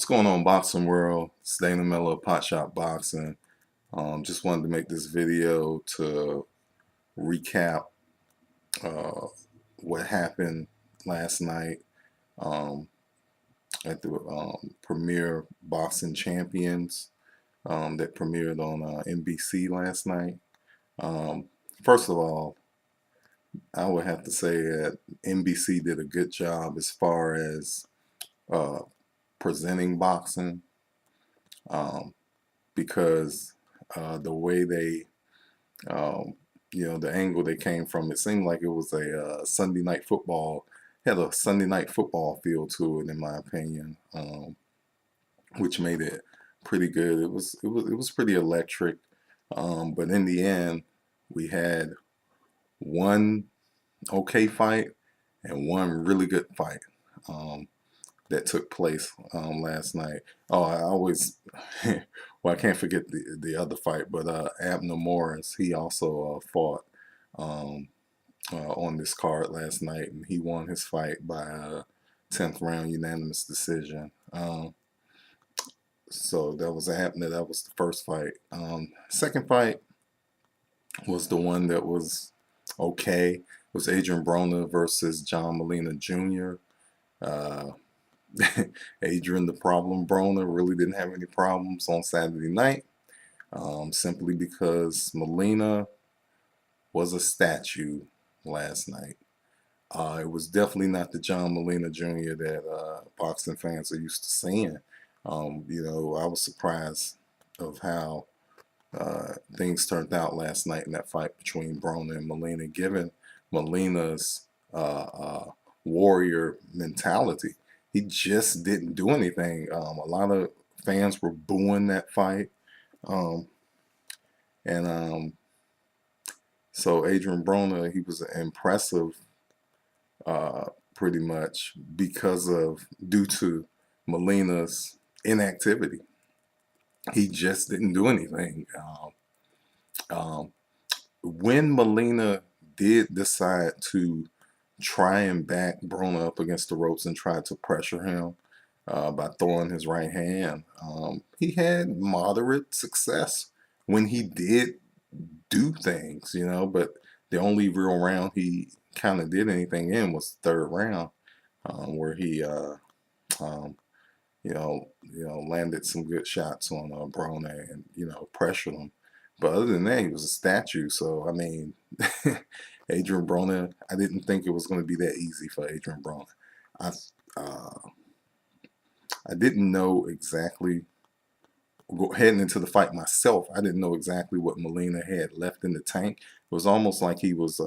What's going on, boxing world? It's Dana Miller, Pot Shot Boxing. Just wanted to make this video to recap uh, what happened last night um, at the Premier Boxing Champions that premiered on NBC last night. Um, First of all, I would have to say that NBC did a good job as far as uh, presenting boxing. Um, because the way they, um, the angle they came from, it seemed like it was a Sunday night football, had a Sunday night football feel to it, in my opinion, which made it pretty good. It was pretty electric, but in the end, we had one okay fight and one really good fight. That took place last night. Oh, I always, well, I can't forget the other fight, but ABNA Morris, he also fought um, on this card last night, and he won his fight by a 10th round unanimous decision. So that was ABNA. That was the first fight. Second fight was the one that was okay. It was Adrien Broner versus John Molina Jr. Uh, Adrien the Problem Broner really didn't have any problems on Saturday night, simply because Molina was a statue last night. It was definitely not the John Molina Jr. that boxing fans are used to seeing. I was surprised of how things turned out last night in that fight between Broner and Molina, given Molina's warrior mentality. He just didn't do anything. A lot of fans were booing that fight. Um, and So Adrien Broner, he was impressive pretty much due to Molina's inactivity. He just didn't do anything. Um, when Molina did decide to try and back Broner up against the ropes and try to pressure him by throwing his right hand, he had moderate success when he did do things, but the only real round he kind of did anything in was the third round, where he, um, landed some good shots on Broner and, pressured him. But other than that, he was a statue. So, I mean, Adrien Broner, I didn't think it was going to be that easy for Adrien Broner. I, uh, I didn't know exactly, heading into the fight myself, I didn't know exactly what Molina had left in the tank. It was almost like he was,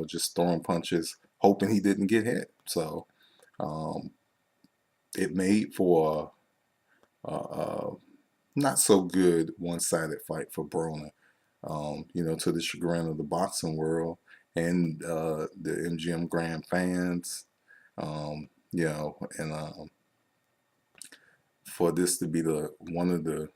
just throwing punches, hoping he didn't get hit. So um, it made for a not so good one-sided fight for Broner, to the chagrin of the boxing world and the MGM Grand fans, and for this to be the one of the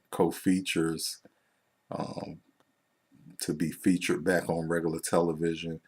co-features to be featured back on regular television.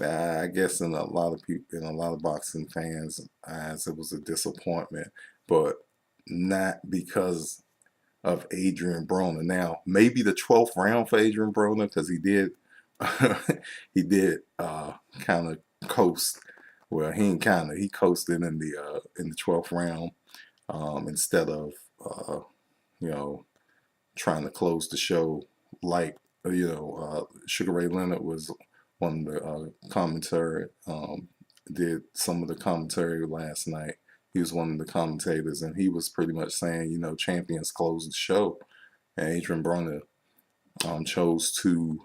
I guess in a lot of people, in a lot of boxing fans' eyes, it was a disappointment, but not because of Adrien Broner. Now, maybe the 12th round for Adrien Broner, because he did kind of coast. Well, he coasted in the 12th round, instead of you know trying to close the show like Sugar Ray Leonard was one of the commentary, did some of the commentary last night. He was one of the commentators, and he was pretty much saying, champions close the show, and Adrien Broner chose to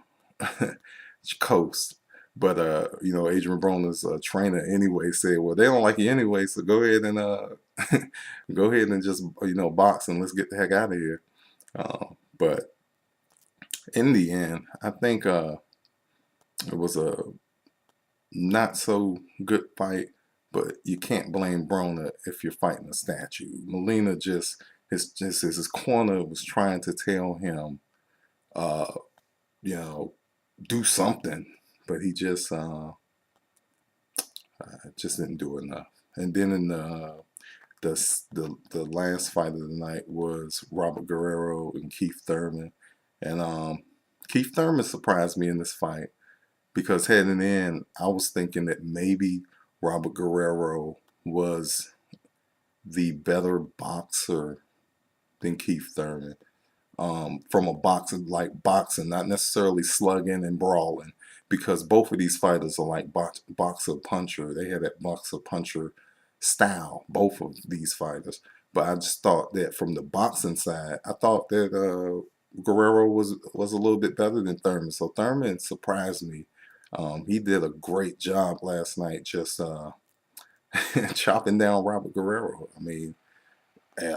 coast. But Adrien Broner's trainer anyway said, "Well, they don't like you anyway, so go ahead and go ahead and just box and let's get the heck out of here." But in the end, I think it was a not so good fight. But you can't blame Broner if you're fighting a statue. Molina his corner was trying to tell him, uh, do something, but he just didn't do enough. And then in the the last fight of the night was Robert Guerrero and Keith Thurman, and Keith Thurman surprised me in this fight because heading in, I was thinking that maybe Robert Guerrero was the better boxer than Keith Thurman. From a boxing, not necessarily slugging and brawling, because both of these fighters are like boxer puncher. They had that boxer puncher style, both of these fighters. But I just thought that from the boxing side, I thought that Guerrero was a little bit better than Thurman. So Thurman surprised me. He did a great job last night, just chopping down Robert Guerrero.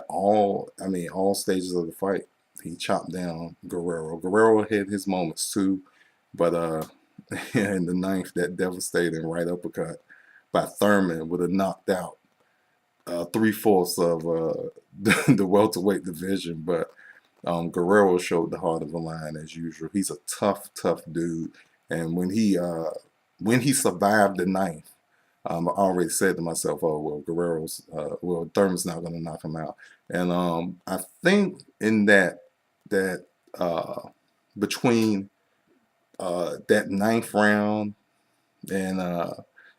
All stages of the fight, he chopped down Guerrero. Guerrero had his moments too, but in the ninth, that devastating right uppercut by Thurman would have knocked out 3/4 of the welterweight division. But Guerrero showed the heart of the lion as usual. He's a tough dude, and when he survived the ninth, I already said to myself, "Oh well, Thurman's not going to knock him out." And I think in that between that ninth round and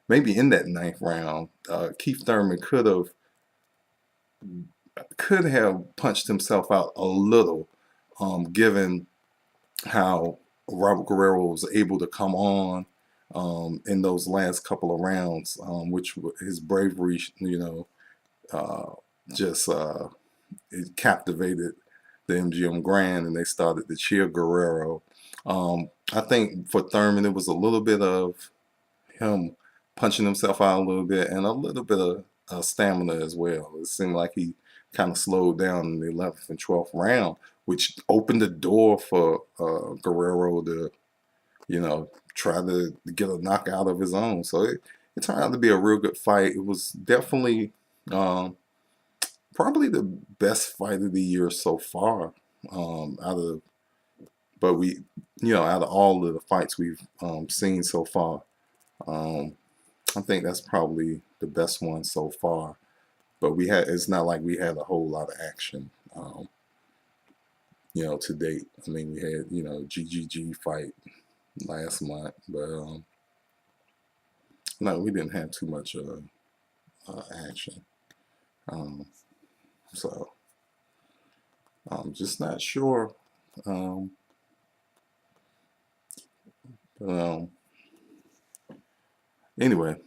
maybe in that ninth round, Keith Thurman could have punched himself out a little, given how Robert Guerrero was able to come on in those last couple of rounds, which his bravery, just it captivated the MGM Grand, and they started to cheer Guerrero. I think for Thurman, it was a little bit of him punching himself out a little bit and a little bit of stamina as well. It seemed like he kind of slowed down in the 11th and 12th round, which opened the door for Guerrero to, try to get a knockout of his own. So it turned out to be a real good fight. It was definitely probably the best fight of the year so far. Out of all of the fights we've seen so far, I think that's probably the best one so far. But it's not like we had a whole lot of action, to date. We had, GGG fight last month, but no, we didn't have too much action. So I'm just not sure. Anyway,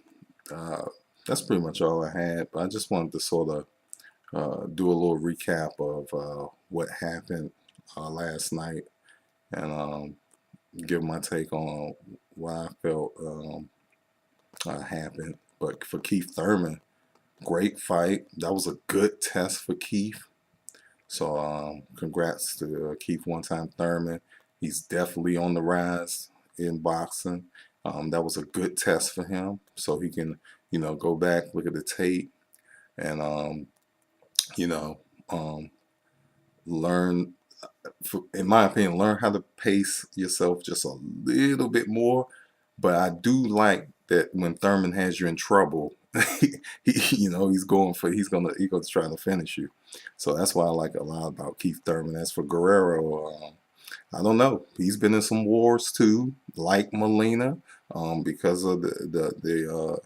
that's pretty much all I had. But I just wanted to sort of do a little recap of what happened last night and give my take on what I felt happened. But for Keith Thurman, great fight. That was a good test for Keith. So congrats to Keith one-time Thurman. He's definitely on the rise in boxing. That was a good test for him, so he can, go back, look at the tape, and learn. In my opinion, learn how to pace yourself just a little bit more. But I do like that when Thurman has you in trouble, he's gonna try to finish you. So that's why I like a lot about Keith Thurman. As for Guerrero, I don't know. He's been in some wars too, like Molina, because of the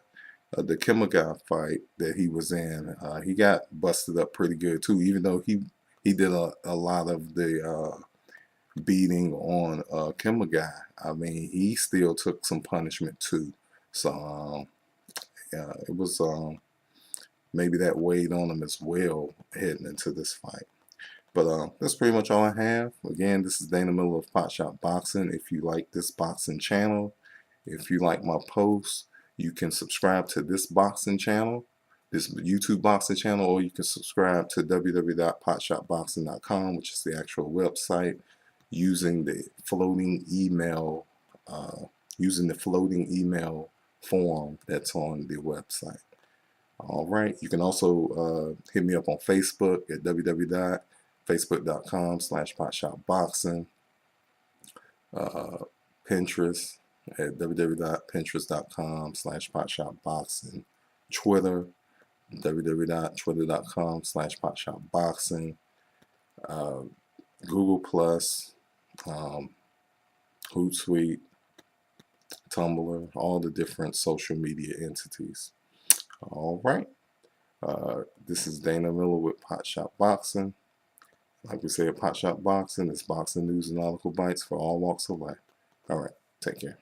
Kimagawa fight that he was in. He got busted up pretty good too, even though he did a lot of the beating on Kimagawa. He still took some punishment too. So it was maybe that weighed on him as well heading into this fight. But that's pretty much all I have. Again, this is Dana Miller of Pot Shot Boxing. If you like this boxing channel, if you like my posts, you can subscribe to this boxing channel, this YouTube boxing channel, or you can subscribe to www.potshotboxing.com, which is the actual website, using the floating email form that's on the website. All right. You can also hit me up on Facebook at www.facebook.com/potshotboxing, Pinterest at www.pinterest.com/potshotboxing, Twitter www.twitter.com/potshotboxing, Google Plus, Hootsuite, Tumblr, all the different social media entities. All right. This is Dana Miller with Potshot Boxing. Like we say at Potshot Boxing, it's boxing news and article bites for all walks of life. All right. Take care.